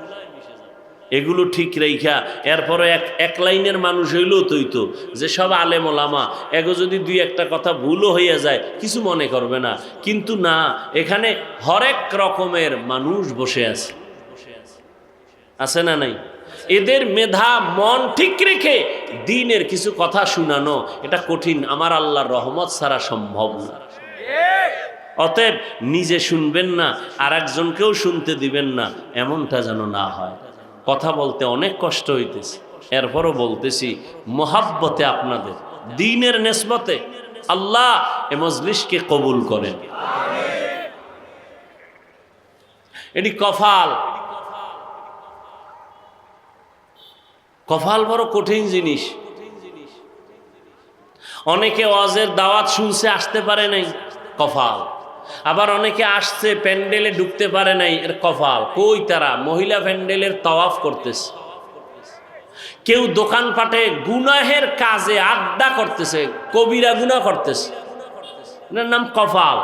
এগুলো ঠিক রেখা এরপরে এক লাইনের মানুষ হইলেও তৈতো যে সব আলেম ওলামা, এগো যদি দুই একটা কথা ভুলও হইয়া যায় কিছু মনে করবে না। কিন্তু না, এখানে হরেক রকমের মানুষ বসে আছে, আছে না নাই? এদের মেধা মন ঠিক রেখে দ্বীনের কিছু কথা শুনানো এটা কঠিন, আমার আল্লাহর রহমত ছাড়া সম্ভব না। অতএব নিজে শুনবেন না, আর একজনকেও শুনতে দিবেন না, এমনটা যেন না হয়। কথা বলতে অনেক কষ্ট হইতেছে, এরপরও বলতেছি মোহাব্বতে আপনাদের, দ্বীনের নেসবতে আল্লাহ এ মজলিসকে কবুল করেন। এটি কফাল। কফাল বড় কঠিন জিনিস। অনেকে ওয়াজের দাওয়াত শুনছে, আসতে পারে নাই, কফাল। আবার অনেকে আসছে, প্যান্ডেলে ঢুকতে পারে নাই, এর কফাল। কই তারা? মহিলা প্যান্ডেলের তাওয়াফ করতেছে, কেউ দোকানপাটে গুনাহের কাজে আড্ডা করতেছে, কবিরা গুনাহ করতেছে, এর নাম কফাল।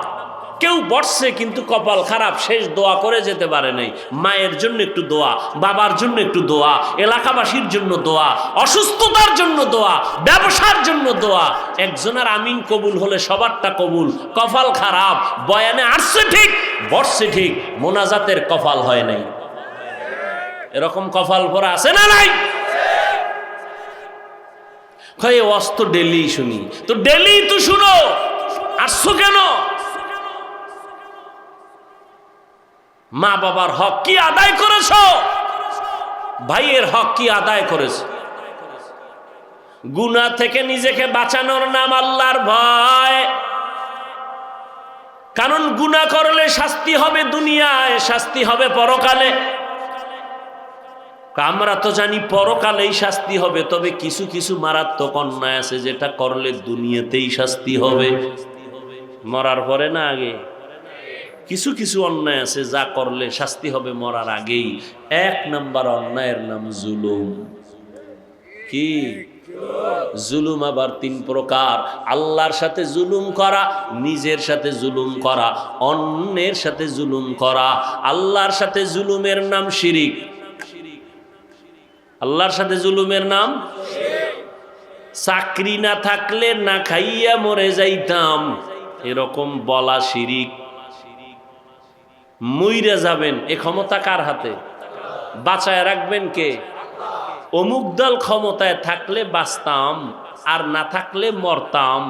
কেউ বসছে কিন্তু কপাল খারাপ, শেষ দোয়া করে যেতে পারে নাই। মায়ের জন্য একটু দোয়া, বাবার জন্য একটু দোয়া, এলাকাবাসীর জন্য দোয়া, অসুস্থতার জন্য দোয়া, ব্যবসার জন্য দোয়া। একজনের আমিন কবুল হলে সবারটা কবুল। কপাল খারাপ, বয়ানে আসছে ঠিক, বসছে ঠিক, মোনাজাতের কপাল হয় নাই। এরকম কপাল ভরা আছে না নাই? কয়ে ওয়াজ তো ডেলি শুনি, তো ডেলি তো শুনো, আসছো কেন? মা বাবার হক কি আদায় করেছ? ভাইয়ের হক কি আদায় করেছ? গুনাহ থেকে নিজেকে বাঁচানোর নাম আল্লাহর ভয়। কারণ গুনাহ করলে শাস্তি হবে দুনিয়ায়, শাস্তি হবে পরকালে। আমরা তো জানি পরকালেই শাস্তি হবে, তবে কিছু কিছু মারাত্মক অন্যায় আছে যেটা করলে দুনিয়াতেই শাস্তি হবে, মরার পরে না আগে। কিছু কিছু অন্যায় আছে যা করলে শাস্তি হবে মরার আগেই। এক নাম্বার অন্যায়ের নাম জুলুম। কি জুলুম? আবার তিন প্রকার। আল্লাহর সাথে জুলুম করা, নিজের সাথে জুলুম করা, অন্যের সাথে জুলুম করা। আল্লাহর সাথে জুলুমের নাম শিরিক। আল্লাহর সাথে জুলুমের নাম চাকরি না থাকলে না খাইয়া মরে যাইতাম, এরকম বলা শিরিক। মইরা যাবেন এ ক্ষমতা কার হাতে? বাঁচায় রাখবেন কে? অমুক দল ক্ষমতায় থাকলে বাঁচতাম, আর না থাকলে মরতাম।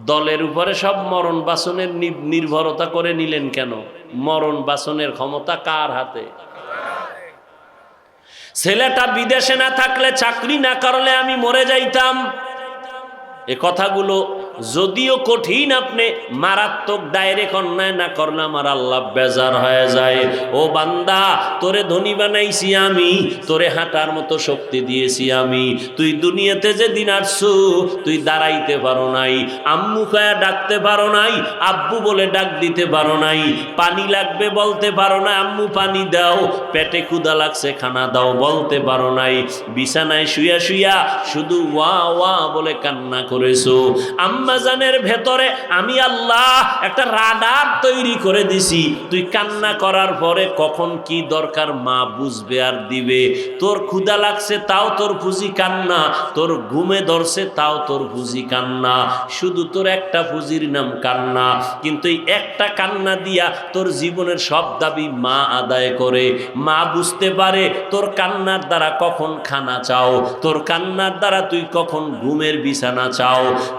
দলের উপরে সব মরণ বাসনের নির্ভরতা করে নিলেন কেন? মরণ বাসনের ক্ষমতা কার হাতে? ছেলেটা বিদেশে না থাকলে, চাকরি না করলে আমি মরে যাইতাম। এ কথাগুলো যদিও কঠিন, আপনি মারাত্মক ডাইরেক্ট অন্যায় না করলে আমার আল্লাহ বেজার হয়ে যায়। ও বান্দা, তোরে ধনী বানাইছি আমি, তোরে হাঁটার মতো শক্তি দিয়েছি আমি। তুই দুনিয়াতে যে দিন আসছু, তুই দাঁড়াইতে পারো নাই, আম্মু কয়া ডাকতে পারো নাই, আব্বু বলে ডাক দিতে পারো নাই, পানি লাগবে বলতে পারো না, আম্মু পানি দাও, পেটে ক্ষুধা লাগছে খানা দাও বলতে পারো নাই, বিছানায় শুয়া শুয়া শুধু ওয়া ওয়া বলে কান্না করেছো। আম্মাজানের ভেতরে আমি আল্লাহ একটা রাডার তৈরি করে দিছি, তুই কান্না করার পরে কখন কি দরকার মা বুঝবে আর দিবে। তোর ক্ষুধা লাগছে তাও তোর ফুজি কান্না, তোর ঘুমে ধরছে তাও তোর ফুজি কান্না, শুধু তোর একটা ফুজির নাম কান্না। কিন্তু এই একটা কান্না দিয়া তোর জীবনের সব দাবি মা আদায় করে। মা বুঝতে পারে তোর কান্নার দ্বারা কখন খানা চাও, তোর কান্নার দ্বারা তুই কখন ঘুমের বিছানা চাও,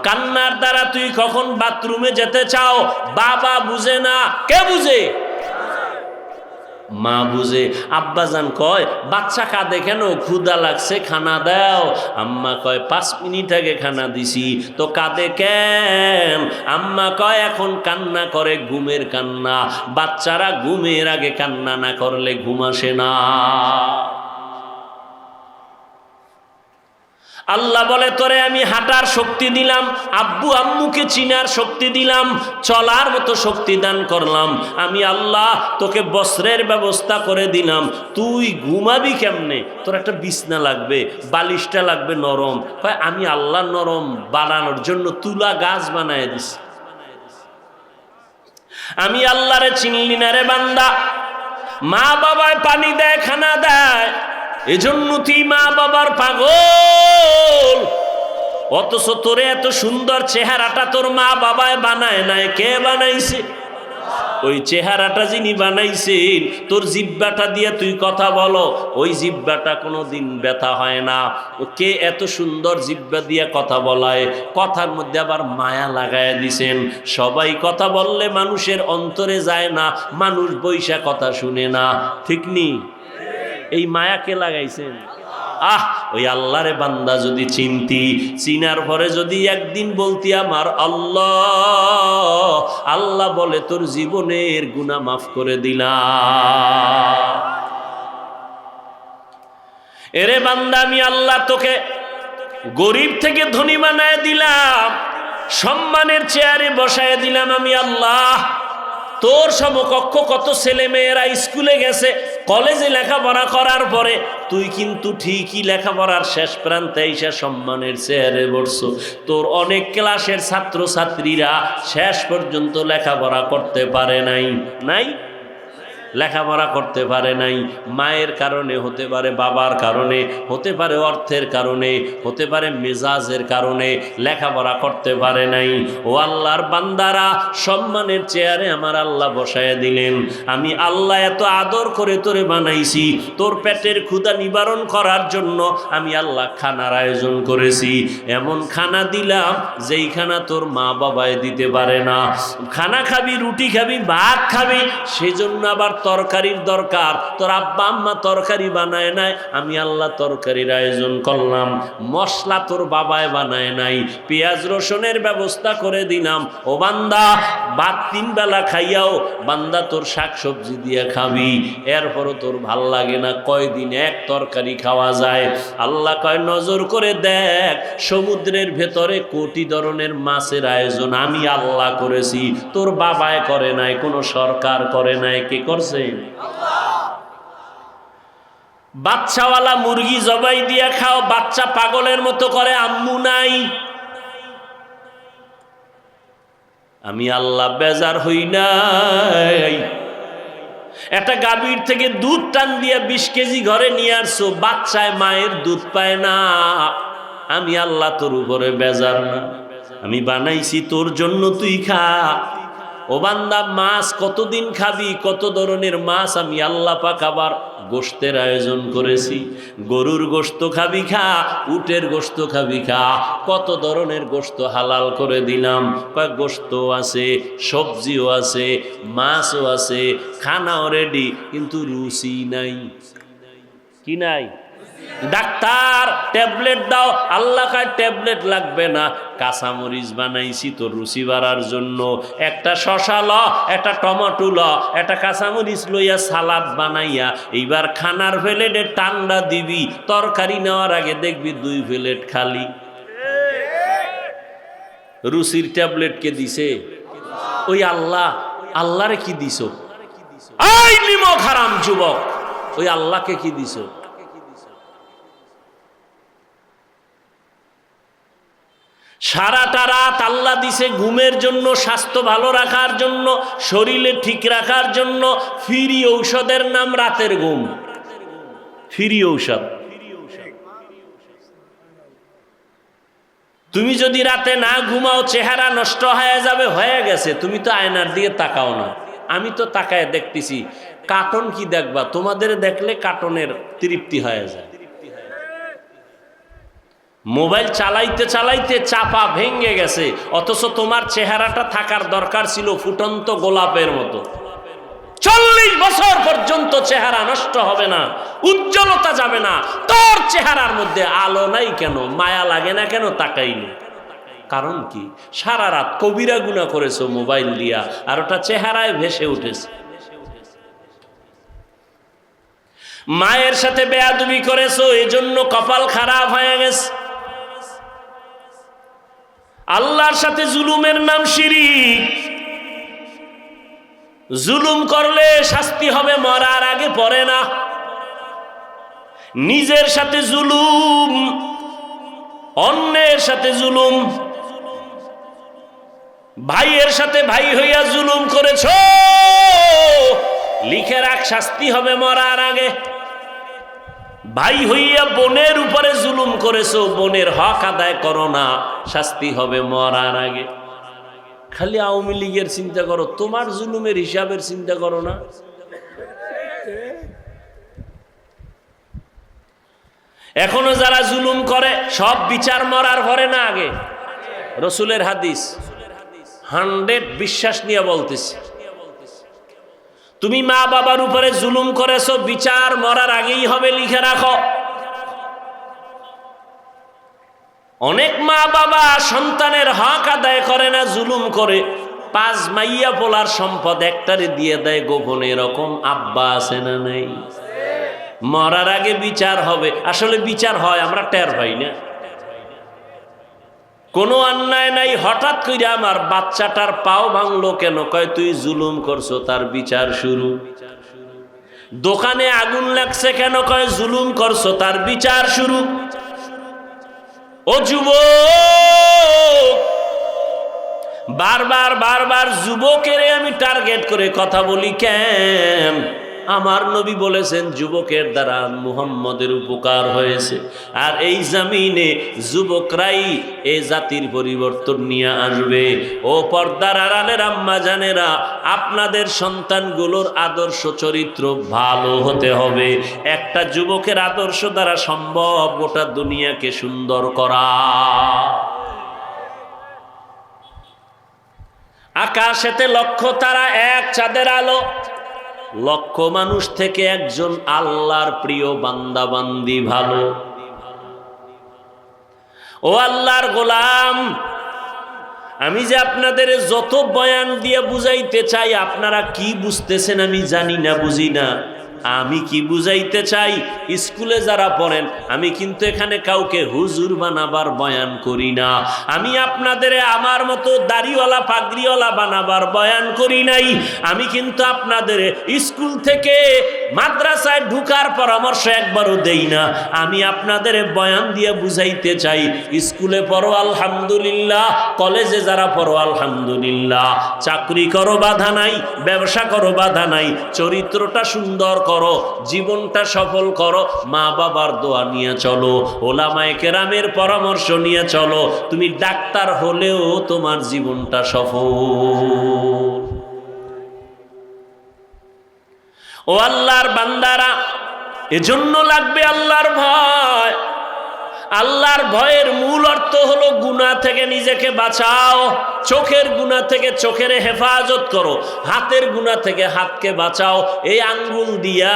কান্নার দ্বারা তুই কখন বাথরুমে যেতে চাও। বাবা বুঝে না, কে বুঝে? মা বুঝে। আব্বাজান কয় বাচ্চা কাঁদে কেন? ক্ষুধা লাগছে খানা দাও। আম্মা কয় 5 মিনিট আগে খানা দিছি, তো কাঁদে কেন? আম্মা কয় এখন কান্না করে ঘুমের কান্না। বাচ্চারা ঘুমের আগে কান্না না করলে ঘুম আসে না। আল্লাহ বলে তোরে আমি হাঁটার শক্তি দিলাম, আব্বু আম্মুকে চিনার শক্তি দিলাম, চলার মতো শক্তি দান করলাম। আমি আল্লাহ তোকে বস্ত্রের ব্যবস্থা করে দিলাম। তুই ঘুমাবি কেমনে? তোর একটা বিছনা লাগবে, বালিশটা লাগবে নরম। আমি আল্লাহ নরম বানানোর জন্য তুলা গাছ বানায় দিছি। আমি আল্লাহরে চিনলি না রে বান্দা। মা বাবায় পানি দেয়, খানা দেয়, এজন্য তুই মা বাবার পাগল। অথচ তোরে এত সুন্দর চেহারাটা তোর মা বাবায় বানায় নাই, কে বানাইছে? ওই চেহারাটা যিনি বানাইছেন, তোর জিহ্বাটা দিয়ে তুই কথা বলো, ওই জিহ্বাটা কোনোদিন ব্যথা হয় না। কে এত সুন্দর জিহ্বা দিয়ে কথা বলায়? কথার মধ্যে আবার মায়া লাগায় দিছেন। সবাই কথা বললে মানুষের অন্তরে যায় না, মানুষ বইসা কথা শুনে না, ঠিক নি? এই মায়া কে লাগাইছেন? ওই আল্লাহরে বান্দা যদি চিনতি, চিনার পরে যদি একদিন বলতি আমার আল্লাহ, আল্লাহ বলে তোর জীবনের গুনাহ মাফ করে দিলাম। এরে বান্দা, আমি আল্লাহ তোকে গরিব থেকে ধনী বানায় দিলাম, সম্মানের চেয়ারে বসায় দিলাম। আমি আল্লাহ তোর সমকক্ষ কত ছেলে মেয়েরা স্কুলে গেছে, কলেজে লেখাপড়া করার পরে তুই কিন্তু ঠিকই লেখাপড়ার শেষ প্রান্তে এসে সম্মানের চেয়ারে বসছো। তোর অনেক ক্লাসের ছাত্র ছাত্রীরা শেষ পর্যন্ত লেখাপড়া করতে পারে নাই, লেখাপড়া করতে পারে নাই। মায়ের কারণে হতে পারে, বাবার কারণে হতে পারে, অর্থের কারণে হতে পারে, মেজাজের কারণে লেখাপড়া করতে পারে নাই। ও আল্লাহর বান্দারা, সম্মানের চেয়ারে আমার আল্লাহ বসায় দিলেন। আমি আল্লাহ এত আদর করে তোরে বানাইছি, তোর পেটের ক্ষুধা নিবারণ করার জন্য আমি আল্লাহ খানার আয়োজন করেছি। এমন খানা দিলাম যেই খানা তোর মা বাবায় দিতে পারে না। খানা খাবি, রুটি খাবি, ভাত খাবি, সেজন্য আবার তরকারির দরকার। তোর আব্বা আম্মা তরকারি বানায় নাই, আমি আল্লাহ তরকারির আয়োজন করলাম। মশলা তোর বাবায় বানায় নাই, পেঁয়াজ রসুনের ব্যবস্থা করে দিলাম। ও বান্দা, ভাত 3 বেলা খাইয়াও বান্দা তোর শাকসবজি দিয়ে খাবি, এরপরও তোর ভাল লাগে না। কয়দিন এক তরকারি খাওয়া যায়? আল্লাহ কয় নজর করে দেখ, সমুদ্রের ভেতরে কোটি ধরনের মাছের আয়োজন আমি আল্লাহ করেছি, তোর বাবায় করে নাই, কোনো সরকার করে নাই। কে করছে? বাচ্চাওয়ালা মুরগি জবাই দিয়া খাও, বাচ্চা পাগলের মতো করে, আম্মু নাই। আমি আল্লাহ বেজার হই নাই। একটা গাভীর থেকে দুধ টান দিয়া 20 কেজি ঘরে নিয়ে আসছো, বাচ্চায় মায়ের দুধ পায় না। আমি আল্লাহ তোর উপরে বেজার না। আমি বানাইছি তোর জন্য, তুই খা। ও বান্দা, মাছ কতদিন খাবি? কত ধরনের মাছ আমি আল্লাহ পাক আবার গোশতের আয়োজন করেছি। গরুর গোশত খাবি খা, উটের গোশত খাবি খা, কত ধরনের গোশত হালাল করে দিলাম। কয় গোশত আছে, সবজিও আছে, মাছও আছে, খানাও রেডি, কিন্তু রুচি নাই। কি নাই? ডাক্তার ট্যাবলেট দাও, আল্লাহ কয় ট্যাবলেট লাগবে না, কাঁচামরিচ বানাইছি তোর রুচি বাড়ার জন্য। একটা শশা ল, একটা টমেটো ল, একটা কাঁচামরিচ লইয়া সালাদ বানাইয়া এইবার খানার প্লেটে টান্ডা দিবি, তরকারি নেওয়ার আগে দেখবি 2 প্লেট খালি। রুচির ট্যাবলেট কে দিছে? ওই আল্লাহ। আল্লাহরে কি দিছো? এই নিমক হারাম যুবক, ওই আল্লাহকে কি দিছো? সারাটা রাত আল্লাহ দিছে ঘুমের জন্য, স্বাস্থ্য ভালো রাখার জন্য, শরীরে ঠিক রাখার জন্য। ফ্রি ঔষধের নাম রাতের ঘুম, ফ্রি ঔষধ। তুমি যদি রাতে না ঘুমাও চেহারা নষ্ট হয়ে যাবে, হয়ে গেছে। তুমি তো আয়নার দিকে তাকাও না, আমি তো তাকায় দেখতেছি। কার্টুন কি দেখবা? তোমাদের দেখলে কার্টুনের তৃপ্তি হয়ে যায়। মোবাইল চালাইতে চালাইতে চাপা ভেঙে গেছে, অথচ তোমার চেহারাটা থাকার দরকার ছিল ফুটন্ত গোলাপের মতো। 40 বছর পর্যন্ত চেহারা নষ্ট হবে না, উজ্জ্বলতা যাবে না। তোর চেহারার মধ্যে আলো নাই কেন? মায়া লাগে না কেন? তাকাইনি। কারণ কি? সারা রাত কবিরা গুনাহ করেছো মোবাইল দিয়া, আর ওটা চেহারায় ভেসে উঠেছে। মায়ের সাথে বেয়াদবি করেছো, এজন্য কপাল খারাপ হয়ে গেছে। আল্লাহর সাথে জুলুমের নাম শিরক। জুলুম করলে শাস্তি হবে মরার আগে, পড়ে না। নিজের সাথে জুলুম, অন্যের সাথে জুলুম, ভাইয়ের সাথে ভাই হইয়া জুলুম করেছো, লিখে রাখ শাস্তি হবে মরার আগে। ভাই হইয়া বোনের উপরে জুলুম করেছো, বোনের হক আদায় করো না, শাস্তি হবে মরার আগে। খালি আওয়ামী লীগের চিন্তা করো, তোমার জুলুমের হিসাবের চিন্তা করো না। এখনো যারা জুলুম করে সব বিচার মরার পরে না আগে। রসুলের হাদিস 100 বিশ্বাস নিয়ে বলতেছি। তুমি মা বাবার উপরে জুলুম করেছো, বিচার মরার আগেই হবে, লিখে রাখো। অনেক মা বাবা সন্তানের হক আদায় করে না, জুলুম করে। 5 মাইয়া পোলার সম্পদ একটারে দিয়ে দেয় গোপনে, এরকম আব্বা আছে না নাই? মরার আগে বিচার হবে। আসলে বিচার হয়, আমরা টের পাই না। কোনো অন্যায় নাই, হঠাৎ করে আমার বাচ্চাটার পাও ভাঙলো কেন? কয় তুই জুলুম করছো, তার বিচার শুরু। দোকানে আগুন লাগছে কেন? কয় জুলুম করছো, তার বিচার শুরু। ও যুবক, বারবার বারবার যুবকের আমি টার্গেট করে কথা বলি কেন? আমার নবী বলেছেন যুবকের দ্বারা মুহাম্মদের উপকার হয়েছে, আর এই জমিনে যুবকরাই এ জাতির পরিবর্তন নিয়ে আসবে। ও পর্দার আড়ালের আম্মা জানেরা, আপনাদের সন্তানগুলোর আদর্শ চরিত্র ভালো হতে হবে। একটা যুবকের আদর্শ দ্বারা সম্ভব গোটা দুনিয়াকে সুন্দর করা। আকাশেতে লক্ষ তারা, এক চাঁদের আলো। লক্ষ মানুষ থেকে একজন আল্লাহর প্রিয় বান্দা বান্দি ভালো। ও আল্লাহর গোলাম, আমি যে আপনাদের যত বয়ান দিয়ে বুঝাইতে চাই, আপনারা কি বুঝতেছেন আমি জানি না, বুঝি না। আমি কি বুঝাইতে চাই? স্কুলে যারা পড়েন, আমি কিন্তু এখানে কাউকে হুজুর বানাবার বয়ান করি না। আমি আপনাদের আমার মতো দাড়িওয়ালা পাগড়িওয়ালা বানাবার বয়ান করি নাই। আমি কিন্তু আপনাদের স্কুল থেকে মাদ্রাসায় ঢুকার পরামর্শ একবারও দেই না। আমি আপনাদের বয়ান দিয়ে বুঝাইতে চাই, স্কুলে পড়ো আলহামদুলিল্লাহ, কলেজে যারা পড়ো আলহামদুলিল্লাহ, চাকরি করো বাধা নাই, ব্যবসা করো বাধা নাই, চরিত্রটা সুন্দর করো, জীবনটা সফল করো, মা বাবার দোয়া নিয়ে চলো, ওলামায়ে কেরামের পরামর্শ নিয়ে চলো। তুমি ডাক্তার হলেও তোমার জীবনটা সফল। ও আল্লাহর বান্দারা, এজন্য লাগবে আল্লাহর ভয়। আল্লাহর ভয়ের মূল অর্থ হলো গুনাহ থেকে নিজেকে বাঁচাও। চোখের গুনাহ থেকে চোখের হেফাজত করো, হাতের গুনাহ থেকে হাতকে বাঁচাও। এই আঙ্গুল দিয়া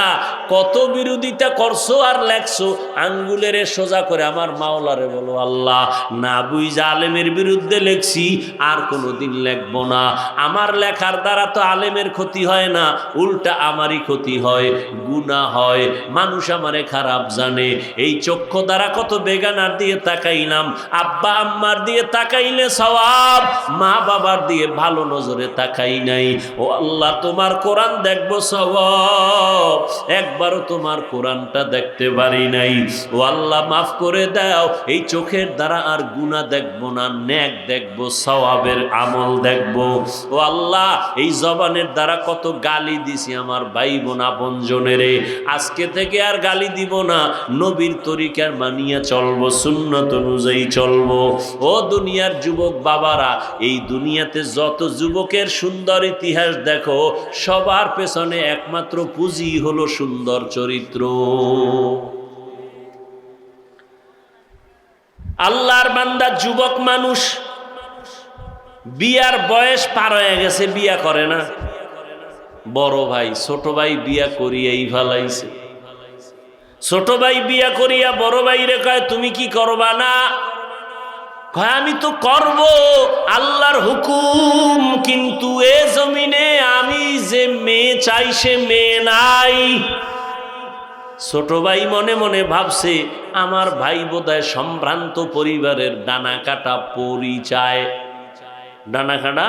কত বিরোধিতা করছো আর লেখছো, আঙ্গুলের সোজা করে আমার মাওলারে বলো, আল্লাহ না বুঝা আলেমের বিরুদ্ধে লেখছি, আর কোনোদিন লেখবো না। আমার লেখার দ্বারা তো আলেমের ক্ষতি হয় না, উল্টা আমারই ক্ষতি হয়, গুনাহ হয়, মানুষ আমারে খারাপ জানে। এই চক্ষু দ্বারা কত বেগানার দিয়ে তাকাইলাম, আব্বা আম্মার দিয়ে তাকাইলে সওয়াব, মা বাবার দিয়ে ভালো নজরে তাকাই নাই। ও আল্লাহ, তোমার কোরআন দেখবো সওয়াব, একবারও তোমার কোরআনটা দেখতে পারি নাই। ও আল্লাহ মাফ করে দাও, এই চোখের দ্বারা আর গুনাহ দেখবো না, নেক দেখবো, সওয়াবের আমল দেখবো। ও আল্লাহ, এই জবানের দ্বারা কত গালি দিছি আমার ভাই বোন আপনজনেরে, আজকে থেকে আর গালি দিব না, নবীর তরিকার মানিয়া চলবো, সুন্নত অনুযায়ী চলবো। ও দুনিয়ার যুবক বাবারা, এই দুনিয়াতে যত যুবকের সুন্দর ইতিহাস দেখো, সবার পেছনে একমাত্র পুঁজি হলো সুন্দর চরিত্র। আল্লাহর বান্দা যুবক মানুষ বিয়ার বয়স পার হয়ে গেছে, বিয়া করে না। বড় ভাই ছোট ভাই বিয়া করিয়াই ফেলাইছে। ছোট ভাই বিয়া করিয়া বড় ভাই রে কয়, তুমি কি করবা না? কয়, আমি তো করব, আল্লাহর হুকুম, কিন্তু এ জমিনে আমি যে মেয়ে চাই সে মেয়ে নাই। ছোট ভাই মনে মনে ভাবছে, আমার ভাই বোধহয় সম্ভ্রান্ত পরিবারের ডানা কাটা পরিচয়। ডানা কাটা